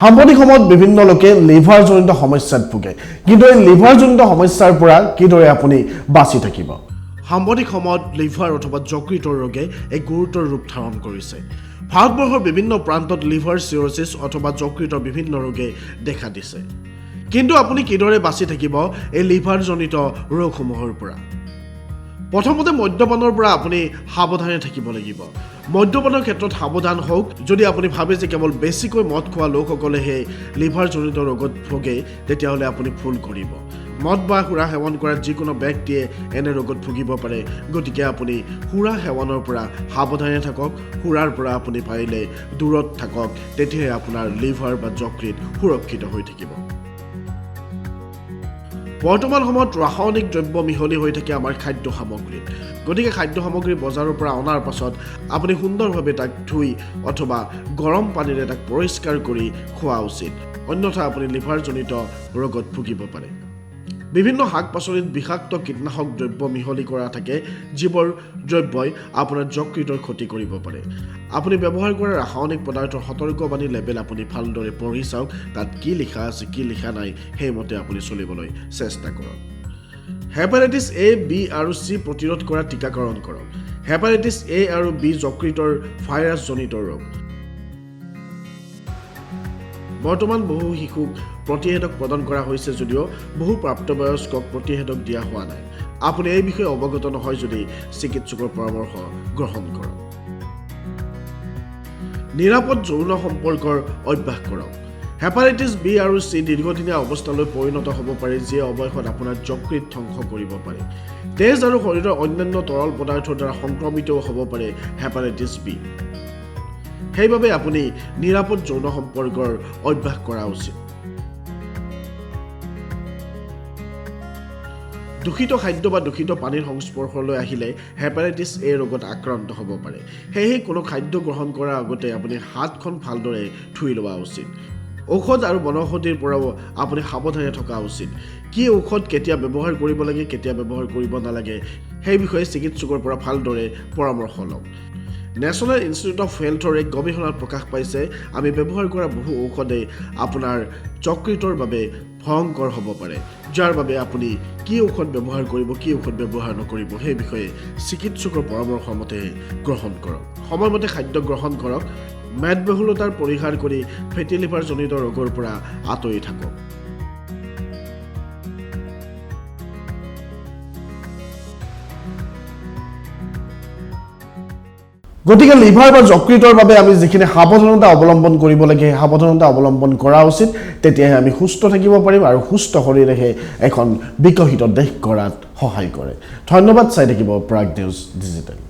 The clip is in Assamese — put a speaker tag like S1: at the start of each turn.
S1: সাম্প্ৰতিক সময়ত বিভিন্ন লোকে লিভাৰজনিত সমস্যাত ভুগে কিন্তু এই লিভাৰজনিত সমস্যাৰ পৰা কিদৰে আপুনি বাচি থাকিব সাম্প্ৰতিক সময়ত লিভাৰ অথবা যকৃতৰ ৰোগে এক গুৰুতৰ ৰূপ ধাৰণ কৰিছে ভাৰতবৰ্ষৰ বিভিন্ন প্ৰান্তত লিভাৰ চিৰচিছ অথবা যকৃতৰ বিভিন্ন ৰোগে দেখা দিছে কিন্তু আপুনি কিদৰে বাচি থাকিব এই লিভাৰজনিত ৰোগসমূহৰ পৰা প্ৰথমতে মদ্যপানৰ পৰা আপুনি সাৱধানে থাকিব লাগিব মদ্যপানৰ ক্ষেত্ৰত সাৱধান হোক যদি আপুনি ভাবে যে কেৱল বেছিকৈ মদ খোৱা লোকসকলেহে লিভাৰজনিত ৰোগত ভোগে তেতিয়াহ'লে আপুনি ভুল কৰিব মদ বা সুৰা সেৱন কৰা যিকোনো ব্যক্তিয়ে এনে ৰোগত ভুগিব পাৰে গতিকে আপুনি সুৰা সেৱনৰ পৰা সাৱধানে থাকক সুৰাৰ পৰা আপুনি পাৰিলে দূৰত থাকক তেতিয়াহে আপোনাৰ লিভাৰ বা যকৃত সুৰক্ষিত হৈ থাকিব বৰ্তমান সময়ত ৰাসায়নিক দ্ৰব্য মিহলি হৈ থাকে আমাৰ খাদ্য সামগ্ৰীত গতিকে খাদ্য সামগ্ৰী বজাৰৰ পৰা অনাৰ পাছত আপুনি সুন্দৰভাৱে তাক ধুই অথবা গৰম পানীৰে তাক পৰিষ্কাৰ কৰি খোৱা উচিত অন্যথা আপুনি লিভাৰজনিত ৰোগত ভুগিব পাৰে বিভিন্ন শাক-পাচলিত বিষাক্ত কীটনাশক দ্ৰব্য মিহলি কৰা থাকে যিবোৰ দ্ৰব্যই আপোনাৰ যকৃতৰ ক্ষতি কৰিব পাৰে আপুনি ব্যৱহাৰ কৰা ৰাসায়নিক পদাৰ্থৰ সতৰ্কবাণী লেবেল আপুনি ভালদৰে পঢ়ি চাওক তাত কি লিখা আছে কি লিখা নাই সেইমতে আপুনি চলিবলৈ চেষ্টা কৰক হেপাটাইটিছ এ বি আৰু চি প্ৰতিৰোধ কৰা টিকাকৰণ কৰক হেপাটাইটিছ এ আৰু বি যকৃতৰ ভাইৰাছজনিত ৰোগ বৰ্তমান বহু শিশুক প্ৰতিষেধক প্ৰদান কৰা হৈছে যদিও বহু প্ৰাপ্তবয়স্কক প্ৰতিষেধক দিয়া হোৱা নাই আপুনি এই বিষয়ে অৱগত নহয় যদি চিকিৎসকৰ পৰামৰ্শ গ্ৰহণ কৰক নিৰাপদ যৌন সম্পৰ্কৰ অভ্যাস কৰক হেপাটাইটিছ বি আৰু চি দীৰ্ঘদিনীয়া অৱস্থালৈ পৰিণত হ'ব পাৰে যিয়ে অৱশেষত আপোনাৰ যকৃত ধ্বংস কৰিব পাৰে তেজ আৰু শৰীৰৰ অন্যান্য তৰল পদাৰ্থৰ দ্বাৰা সংক্ৰমিতও হ'ব পাৰে হেপাটাইটিছ বি সেইবাবে আপুনি নিৰাপদ যৌন সম্পৰ্কৰ অভ্যাস কৰা উচিত দূষিত খাদ্য বা দূষিত পানীৰ সংস্পৰ্শলৈ আহিলে হেপাটাইটিছ এ ৰোগত আক্ৰান্ত হ'ব পাৰে সেয়েহে কোনো খাদ্য গ্ৰহণ কৰাৰ আগতে আপুনি হাতখন ভালদৰে ধুই লোৱা উচিত ঔষধ আৰু বনৌষধিৰ পৰাও আপুনি সাৱধানে থকা উচিত কি ঔষধ কেতিয়া ব্যৱহাৰ কৰিব লাগে কেতিয়া ব্যৱহাৰ কৰিব নালাগে সেই বিষয়ে চিকিৎসকৰ পৰা ভালদৰে পৰামৰ্শ লওক নেশ্যনেল ইনষ্টিটিউট অফ হেল্থৰ এক গৱেষণাত প্ৰকাশ পাইছে আমি ব্যৱহাৰ কৰা বহু ঔষধে আপোনাৰ যকৃতৰ বাবে ভয়ংকৰ হ'ব পাৰে যাৰ বাবে আপুনি কি ঔষধ ব্যৱহাৰ কৰিব কি ঔষধ ব্যৱহাৰ নকৰিব সেই বিষয়ে চিকিৎসকৰ পৰামৰ্শ মতে গ্ৰহণ কৰক সময়মতে খাদ্য গ্ৰহণ কৰক মেদবহুলতাৰ পৰিহাৰ কৰি ফেটি লিভাৰজনিত ৰোগৰ পৰা আঁতৰি থাকক গতিকে লিভাৰ বা যকৃতৰ বাবে আমি যিখিনি সাৱধানতা অৱলম্বন কৰিব লাগে সাৱধানতা অৱলম্বন কৰা উচিত তেতিয়াহে আমি সুস্থ থাকিব পাৰিম আৰু সুস্থ শৰীৰেহে এখন বিকশিত দেশ গঢ়াত সহায় কৰে ধন্যবাদ চাই থাকিব প্ৰাগ নিউজ ডিজিটেল